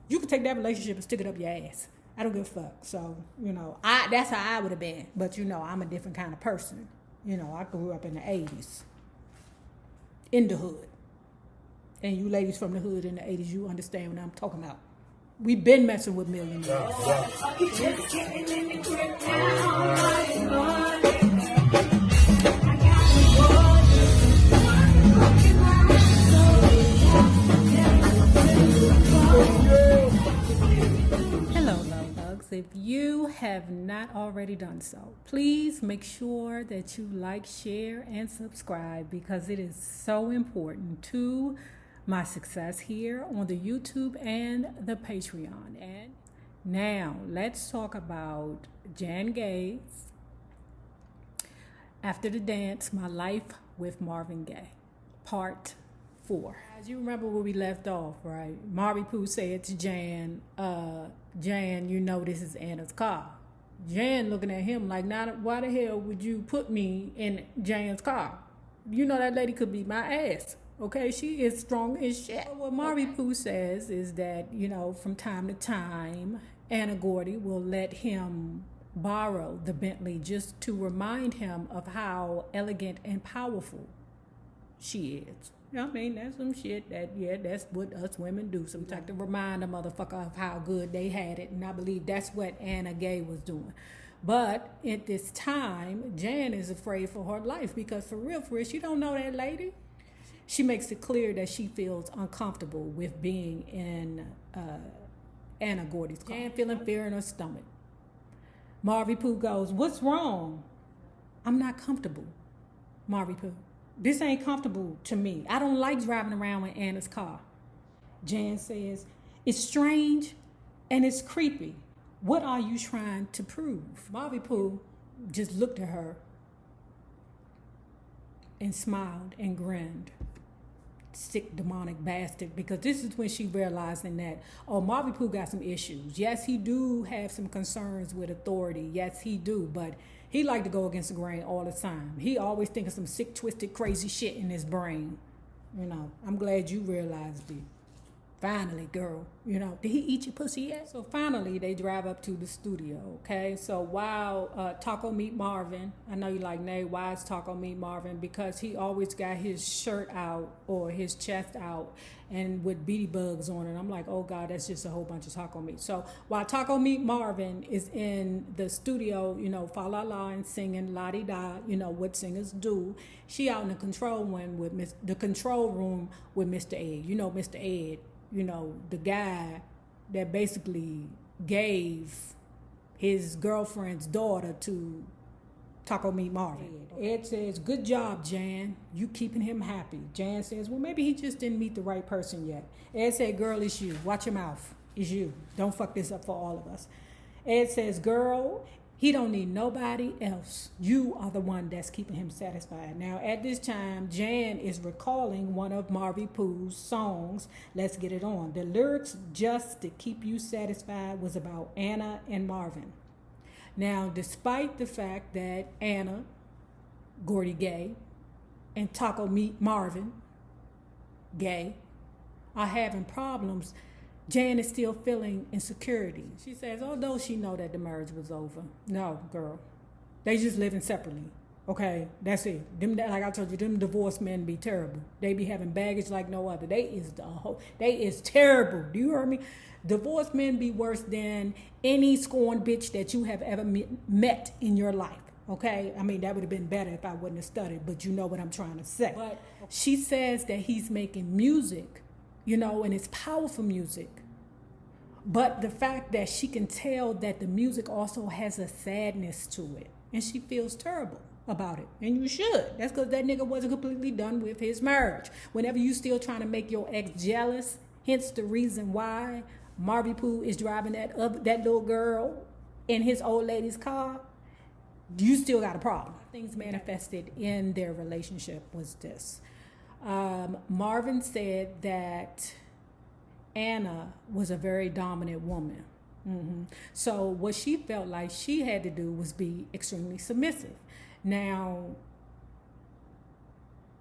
You can take that relationship and stick it up your ass. I don't give a fuck. So, that's how I would have been. But, I'm a different kind of person. I grew up in the 80s. In the hood. And you ladies from the hood in the 80s, you understand what I'm talking about. We've been messing with millionaires. If you have not already done so, please make sure that you like, share, and subscribe because it is so important to my success here on the YouTube and the Patreon. And now let's talk about Jan Gaye's After the Dance, My Life with Marvin Gaye, Part 4. As you remember where we left off, right? Marvin Pooh said to Jan, Jan, this is Anna's car. Jan looking at him like, now, why the hell would you put me in Jan's car? That lady could be my ass. Okay, she is strong as shit. What Marvin Pooh says is that, from time to time, Anna Gordy will let him borrow the Bentley just to remind him of how elegant and powerful she is. That's some shit that's what us women do. Sometimes to remind a motherfucker of how good they had it. And I believe that's what Anna Gaye was doing. But at this time, Jan is afraid for her life because for real, she don't know that lady. She makes it clear that she feels uncomfortable with being in Anna Gordy's car. Jan feeling fear in her stomach. Marvin Pooh goes, what's wrong? I'm not comfortable, Marvin Pooh. This ain't comfortable to me. I don't like driving around in Anna's car. Jan says, it's strange and it's creepy. What are you trying to prove? Marvin Pooh just looked at her and smiled and grinned. Sick demonic bastard, because this is when she realizing that, Marvin Pooh got some issues. Yes, he do have some concerns with authority. Yes, he do, but he like to go against the grain all the time. He always thinking some sick, twisted, crazy shit in his brain. I'm glad you realized it. Finally, girl. Did he eat your pussy yet? So finally, they drive up to the studio, okay? So while Taco Meat Marvin, I know you like, Nay, why is Taco Meat Marvin? Because he always got his shirt out or his chest out and with beady bugs on it. I'm like, oh God, that's just a whole bunch of taco meat. So while Taco Meat Marvin is in the studio, fa la la and singing la di da, what singers do, she out in the control room with Mr. Ed. Mr. Ed, the guy that basically gave his girlfriend's daughter to Taco Meat Marvin. Ed says, good job, Jan. You keeping him happy. Jan says, well, maybe he just didn't meet the right person yet. Ed said, girl, it's you. Watch your mouth. It's you. Don't fuck this up for all of us. Ed says, girl, he don't need nobody else. You are the one that's keeping him satisfied. Now, at this time, Jan is recalling one of Marvin Pooh's songs, Let's Get It On. The lyrics, Just to Keep You Satisfied, was about Anna and Marvin. Now, despite the fact that Anna, Gordy Gaye, and Taco Meat Marvin Gaye are having problems, Jan is still feeling insecurity. She says, although she know that the marriage was over, no, girl, they just living separately. Okay, that's it. Like I told you, them divorced men be terrible. They be having baggage like no other. They is terrible. Do you hear me? Divorced men be worse than any scorned bitch that you have ever met in your life. Okay, that would have been better if I wouldn't have studied, but you know what I'm trying to say. But she says that he's making music, and it's powerful music. But the fact that she can tell that the music also has a sadness to it, and she feels terrible about it. And you should. That's because that nigga wasn't completely done with his marriage. Whenever you still trying to make your ex jealous, hence the reason why Marvin Pooh is driving that little girl in his old lady's car, you still got a problem. Things manifested in their relationship was this. Marvin said that Anna was a very dominant woman. Mm-hmm. So what she felt like she had to do was be extremely submissive. Now,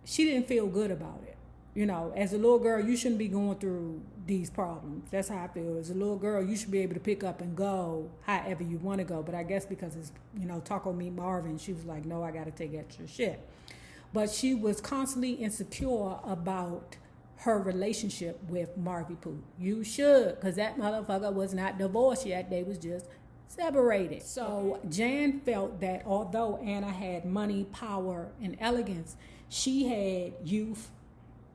she didn't feel good about it. You know, as a little girl, you shouldn't be going through these problems. That's how I feel. As a little girl, you should be able to pick up and go however you want to go. But I guess because it's, you know, Taco Meat Marvin, she was like, no, I got to take extra shit. But she was constantly insecure about her relationship with Marvin Pooh. You should, because that motherfucker was not divorced yet. They was just separated. So Jan felt that although Anna had money, power, and elegance, she had youth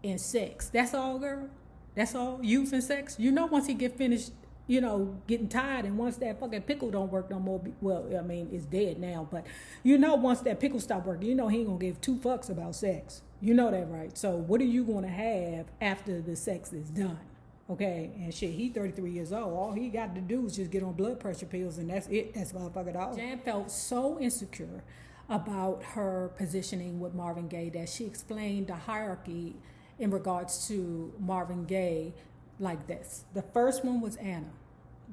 and sex. That's all, girl. That's all. Youth and sex. You know, once he get finished, you know, getting tired, and once that fucking pickle don't work no more, well, I mean, it's dead now, but you know, once that pickle stop working, you know he ain't gonna give two fucks about sex. You know that, right? So what are you gonna have after the sex is done? Okay, and shit, he 33 years old. All he got to do is just get on blood pressure pills, and that's it. That's motherfucking all. Jan felt so insecure about her positioning with Marvin Gaye that she explained the hierarchy in regards to Marvin Gaye like this. The first one was Anna.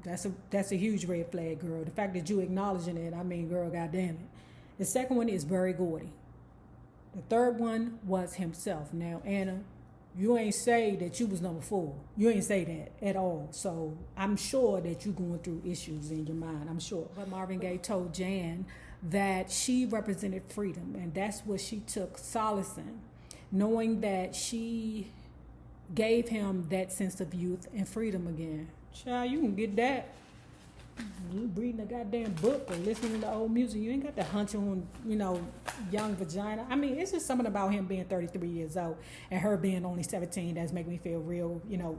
That's a huge red flag, girl. The fact that you acknowledging it, I mean, girl, goddamn it. The second one is Gordy. The third one was himself. Now, Anna, you ain't say that you was number 4. You ain't say that at all. So I'm sure that you going through issues in your mind. I'm sure. But Marvin Gaye told Jan that she represented freedom, and that's what she took solace in, knowing that she gave him that sense of youth and freedom again. Child, you can get that. You reading a goddamn book or listening to old music. You ain't got to hunch on, you know, young vagina. I mean, it's just something about him being 33 years old and her being only 17 that's making me feel real, you know,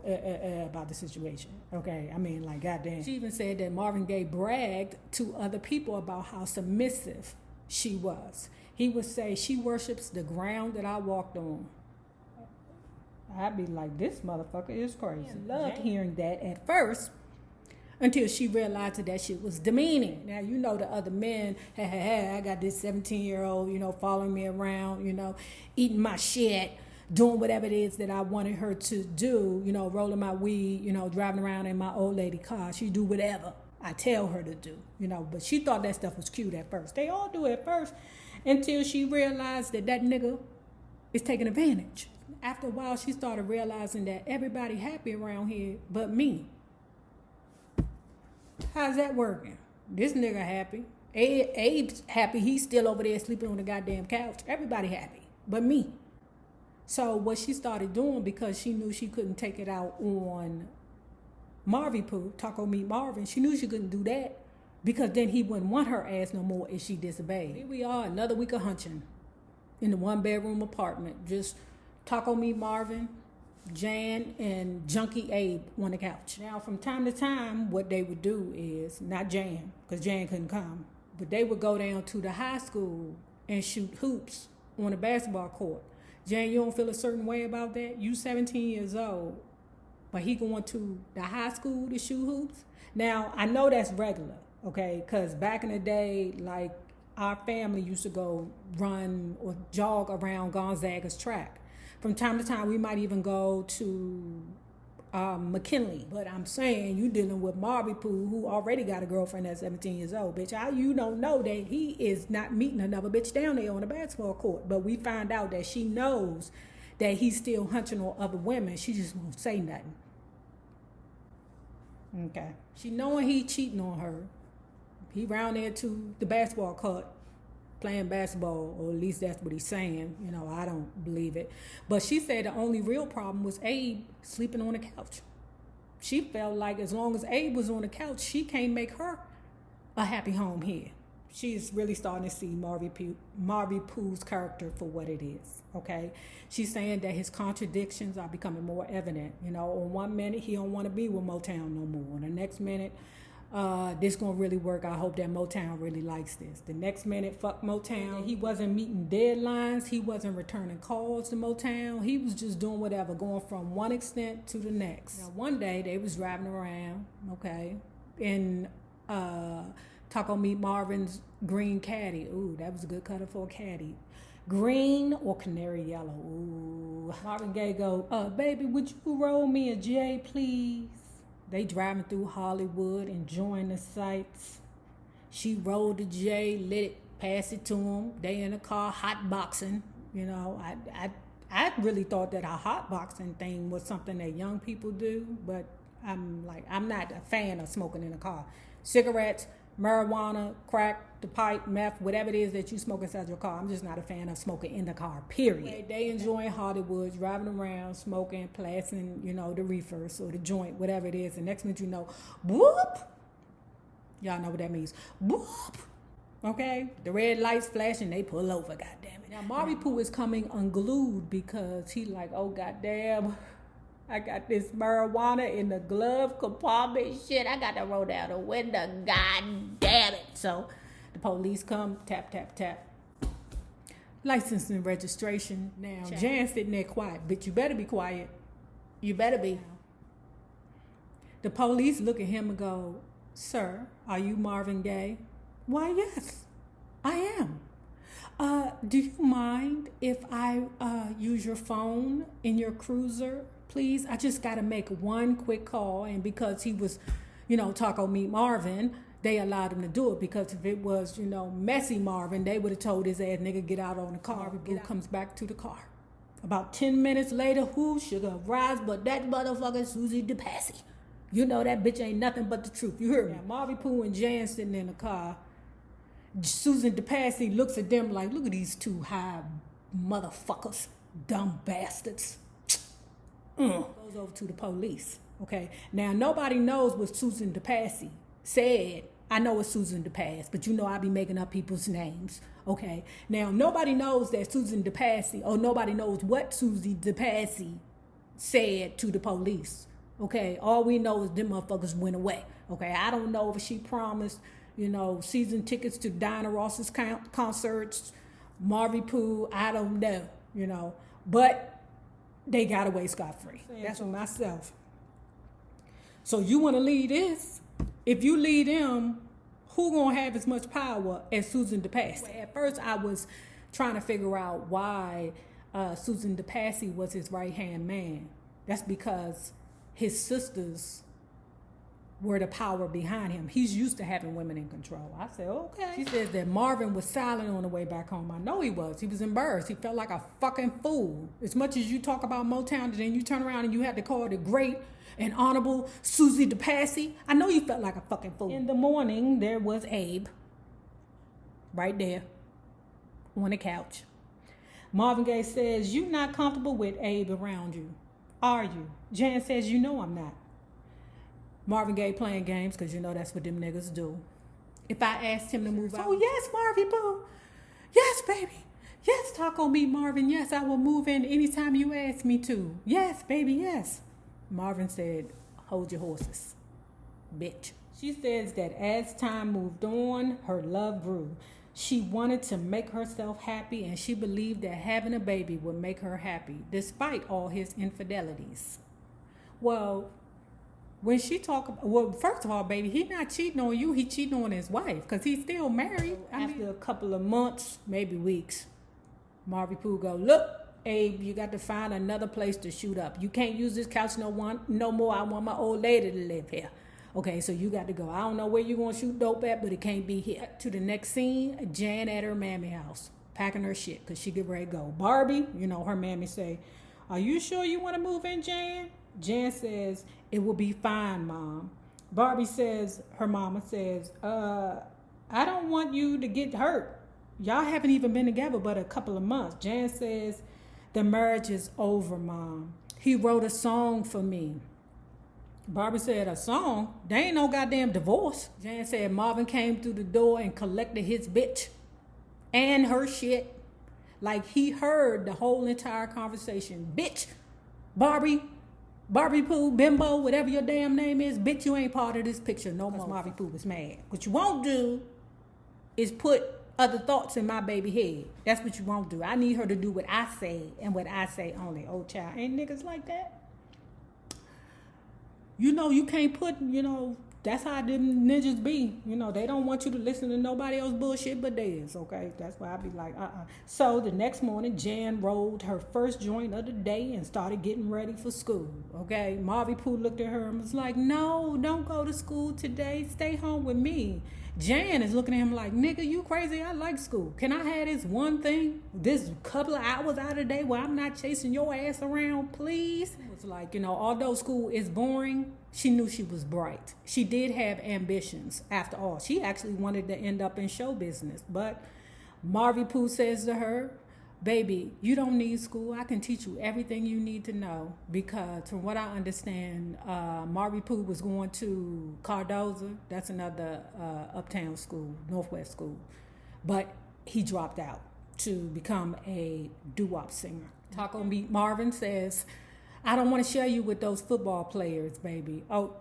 about the situation. Okay, I mean, like, goddamn. She even said that Marvin Gaye bragged to other people about how submissive she was. He would say, she worships the ground that I walked on. I'd be like, this motherfucker is crazy. I loved hearing that at first, until she realized that that shit was demeaning. Now, you know the other men, I got this 17-year-old, you know, following me around, you know, eating my shit, doing whatever it is that I wanted her to do, you know, rolling my weed, you know, driving around in my old lady car. She do whatever I tell her to do, you know, but she thought that stuff was cute at first. They all do it at first, until she realized that that nigga is taking advantage. After a while, she started realizing that everybody happy around here but me. How's that working? This nigga happy. Abe's happy. He's still over there sleeping on the goddamn couch. Everybody happy but me. So what she started doing, because she knew she couldn't take it out on Marvin Pooh, Taco Meat Marvin, she knew she couldn't do that, because then he wouldn't want her ass no more if she disobeyed. Here we are, another week of hunching in the 1-bedroom apartment. Just Taco Meat Marvin, Jan, and Junkie Abe on the couch. Now, from time to time, what they would do is, not Jan, because Jan couldn't come, but they would go down to the high school and shoot hoops on a basketball court. Jan, you don't feel a certain way about that? You 17 years old, but he going to the high school to shoot hoops? Now, I know that's regular, okay, because back in the day, like, our family used to go run or jog around Gonzaga's track. From time to time, we might even go to McKinley. But I'm saying, you dealing with Marvin Pooh, who already got a girlfriend at 17 years old. Bitch, you don't know that he is not meeting another bitch down there on the basketball court. But we find out that she knows that he's still hunching on other women. She just won't say nothing. Okay. She knowing he cheating on her. He round there to the basketball court playing basketball, or at least that's what he's saying. You know, I don't believe it. But she said the only real problem was Abe sleeping on the couch. She felt like as long as Abe was on the couch, she can't make her a happy home here. She's really starting to see Marvin Pooh's character for what it is, okay? She's saying that his contradictions are becoming more evident. You know, on one minute, he don't want to be with Motown no more. On the next minute, this gonna really work. I hope that Motown really likes this. The next minute, fuck Motown. He wasn't meeting deadlines. He wasn't returning calls to Motown. He was just doing whatever, going from one extent to the next. Now, one day, they was driving around, okay, in Taco Meat Marvin's green caddy. Ooh, that was a good color for a caddy. Green or canary yellow. Ooh. Marvin Gaye go, baby, would you roll me a J, please? They driving through Hollywood, enjoying the sights. She rolled the J, lit it, passed it to him. They in the car, hot boxing. You know, I really thought that a hotboxing thing was something that young people do, but I'm not a fan of smoking in a car. Cigarettes, marijuana, crack, the pipe, meth, whatever it is that you smoke inside your car, I'm just not a fan of smoking in the car, period. They enjoying Hollywood, driving around, smoking, blasting, the reefers or the joint, whatever it is. And next minute you know, whoop! Y'all know what that means. Whoop! Okay? The red lights flashing, they pull over, goddamn it. Now, Marvin Pooh is coming unglued because he like, oh, goddamn, I got this marijuana in the glove compartment. Shit, I got to roll down the window. God damn it. So the police come, tap, tap, tap. License and registration. Now, Jan sitting there quiet. Bitch, you better be quiet. You better be. The police look at him and go, sir, are you Marvin Gaye? Why, yes, I am. Do you mind if I use your phone in your cruiser, please? I just got to make one quick call. And because he was, Taco Meat Marvin, they allowed him to do it. Because if it was, messy Marvin, they would have told his ass, nigga, get out on the car. He comes back to the car. About 10 minutes later, who should have rise but that motherfucker Susie DePassy. You know that bitch ain't nothing but the truth. You heard me? Marvin Pooh and Jan sitting in the car. Susan DePassy looks at them like, look at these two high motherfuckers, dumb bastards. Goes over to the police. Okay. Now nobody knows what Susan DePassy said. I know it's Susan DePass, but I be making up people's names. Okay. Now nobody knows that Susan DePassy, or nobody knows what Susie DePassy said to the police. Okay, all we know is them motherfuckers went away. Okay, I don't know if she promised, season tickets to Diana Ross's concerts, Marvin Pooh, I don't know, but they got away scot-free. That's for myself. So you want to lead this? If you lead him, who gonna have as much power as Susan DePassy? At first, I was trying to figure out why Susan DePassy was his right-hand man. That's because his sisters were the power behind him. He's used to having women in control. I said, okay. She says that Marvin was silent on the way back home. I know he was. He was embarrassed. He felt like a fucking fool. As much as you talk about Motown, then you turn around and you had to call the great and honorable Susie DePassy. I know you felt like a fucking fool. In the morning, there was Abe right there on the couch. Marvin Gaye says, you not comfortable with Abe around you, are you? Jan says, I'm not. Marvin Gaye playing games because that's what them niggas do. If I asked him to move out. Oh, yes, Marvin Pooh. Yes, baby. Yes, Taco Meat Marvin. Yes, I will move in anytime you ask me to. Yes, baby, yes. Marvin said, hold your horses, bitch. She says that as time moved on, her love grew. She wanted to make herself happy, and she believed that having a baby would make her happy, despite all his infidelities. Well, when she first of all, baby, he not cheating on you. He cheating on his wife because he's still married. After a couple of months, maybe weeks, Marvin Pooh go, look, Abe, you got to find another place to shoot up. You can't use this couch no more. I want my old lady to live here. Okay, so you got to go. I don't know where you're going to shoot dope at, but it can't be here. To the next scene, Jan at her mammy house, packing her shit because she get ready to go. Barbie, her mammy say, are you sure you want to move in, Jan? Jan says, it will be fine, Mom. Barbie says, her mama says, I don't want you to get hurt. Y'all haven't even been together but a couple of months. Jan says, the marriage is over, Mom. He wrote a song for me. Barbie said, a song? There ain't no goddamn divorce. Jan said Marvin came through the door and collected his bitch and her shit. Like he heard the whole entire conversation. Bitch, Barbie Pooh, Bimbo, whatever your damn name is, bitch, you ain't part of this picture no more. Marvin Pooh was mad. What you won't do is put other thoughts in my baby head. That's what you won't do. I need her to do what I say and what I say only. Oh, child, ain't niggas like that? You can't put, that's how them ninjas be. You know, they don't want you to listen to nobody else bullshit but theirs, okay? That's why I be like, So the next morning, Jan rolled her first joint of the day and started getting ready for school, okay? Marvin Pooh looked at her and was like, no, don't go to school today. Stay home with me. Jan is looking at him like, nigga, you crazy? I like school. Can I have this one thing, this couple of hours out of the day where I'm not chasing your ass around, please? It's like, you know, although school is boring, she knew she was bright. She did have ambitions, after all. She actually wanted to end up in show business. But Marvin Pooh says to her, baby, you don't need school. I can teach you everything you need to know. Because from what I understand, Marvin Pooh was going to Cardozo. That's another uptown school, Northwest school. But he dropped out to become a doo-wop singer. Taco Meat Marvin says, I don't want to share you with those football players, baby. Oh,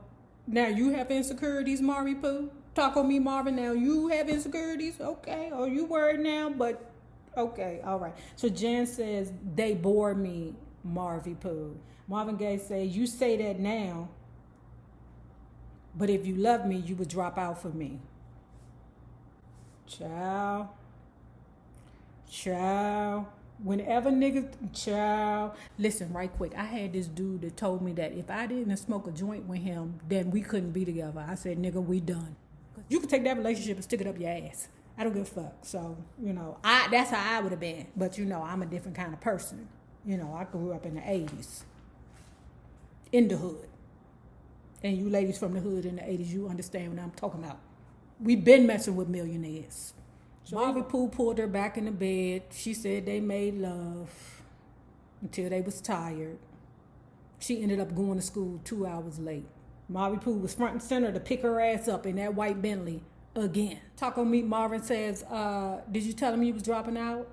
now you have insecurities, Marvin Pooh? Taco Meat Marvin, now you have insecurities? Okay. Are you worried now? But okay, all right. So Jan says, they bore me, Marvin Pooh. Marvin Gaye says, you say that now, but if you love me, you would drop out for me. Ciao. Whenever niggas, listen right quick. I had this dude that told me that if I didn't smoke a joint with him, then we couldn't be together. I said, nigga, we done. You can take that relationship and stick it up your ass. I don't give a fuck. So, you know, that's how I would have been. But, you know, I'm a different kind of person. You know, I grew up in the 80s. In the hood. And you ladies from the hood in the 80s, you understand what I'm talking about. We've been messing with millionaires. So Marvin Pooh pulled her back in the bed. She said they made love until they was tired. She ended up going to school 2 hours late. Marvin Pooh was front and center to pick her ass up in that white Bentley again. Taco Meat Marvin says, did you tell him you was dropping out?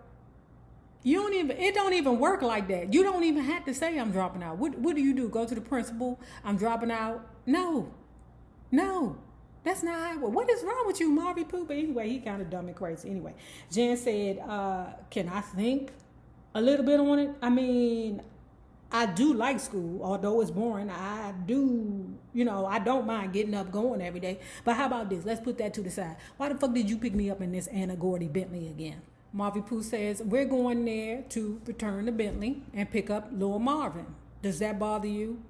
It don't even work like that. You don't even have to say I'm dropping out. What do you do? Go to the principal, I'm dropping out? No. That's not how it works. What is wrong with you, Marvin Pooh? But anyway, he kind of dumb and crazy. Anyway, Jan said, can I think a little bit on it? I mean, I do like school, although it's boring. I do, you know, I don't mind getting up, going every day. But how about this? Let's put that to the side. Why the fuck did you pick me up in this Anna Gordy Bentley again? Marvin Pooh says, we're going there to return the Bentley and pick up Lil Marvin. Does that bother you?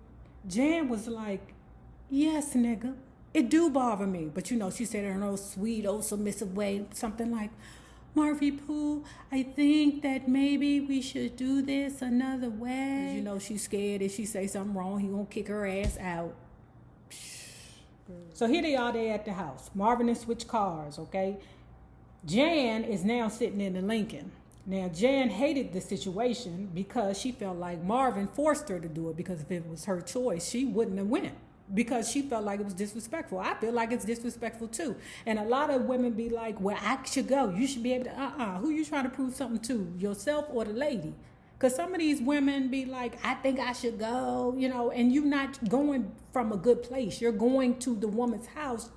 Jan was like, yes, nigga. It do bother me. But, you know, she said it in her sweet, submissive way, something like, Marvin Pooh, I think that maybe we should do this another way. You know, she's scared if she say something wrong, he gonna kick her ass out. So here they are there at the house. Marvin and switch cars, okay? Jan is now sitting in the Lincoln. Now, Jan hated the situation because she felt like Marvin forced her to do it, because if it was her choice, she wouldn't have went. Because she felt like it was disrespectful. I feel like it's disrespectful too. And a lot of women be like, well, I should go. You should be able to, Who you trying to prove something to? Yourself or the lady? Because some of these women be like, I think I should go, you know, and you're not going from a good place. You're going to the woman's house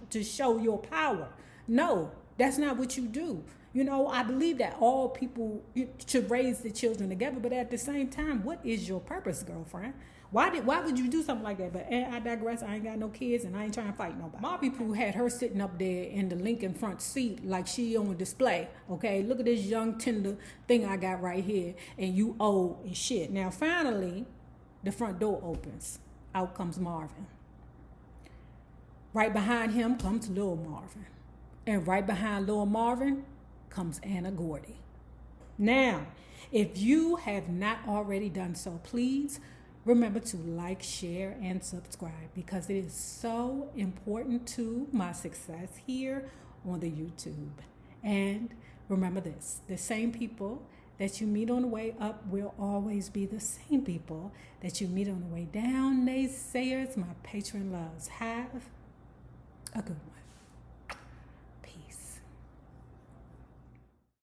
to show your power. No, that's not what you do. You know, I believe that all people should raise the children together. But at the same time, what is your purpose, girlfriend? Why would you do something like that? But I digress. I ain't got no kids and I ain't trying to fight nobody. Marvin Pooh had her sitting up there in the Lincoln front seat like she on display. Okay, look at this young tender thing I got right here, and you old and shit. Now finally, the front door opens. Out comes Marvin. Right behind him comes Lil Marvin. And right behind Lil Marvin comes Anna Gordy. Now, if you have not already done so, please remember to like, share, and subscribe, because it is so important to my success here on the YouTube. And remember this, the same people that you meet on the way up will always be the same people that you meet on the way down. Naysayers, my patron loves. Have a good one.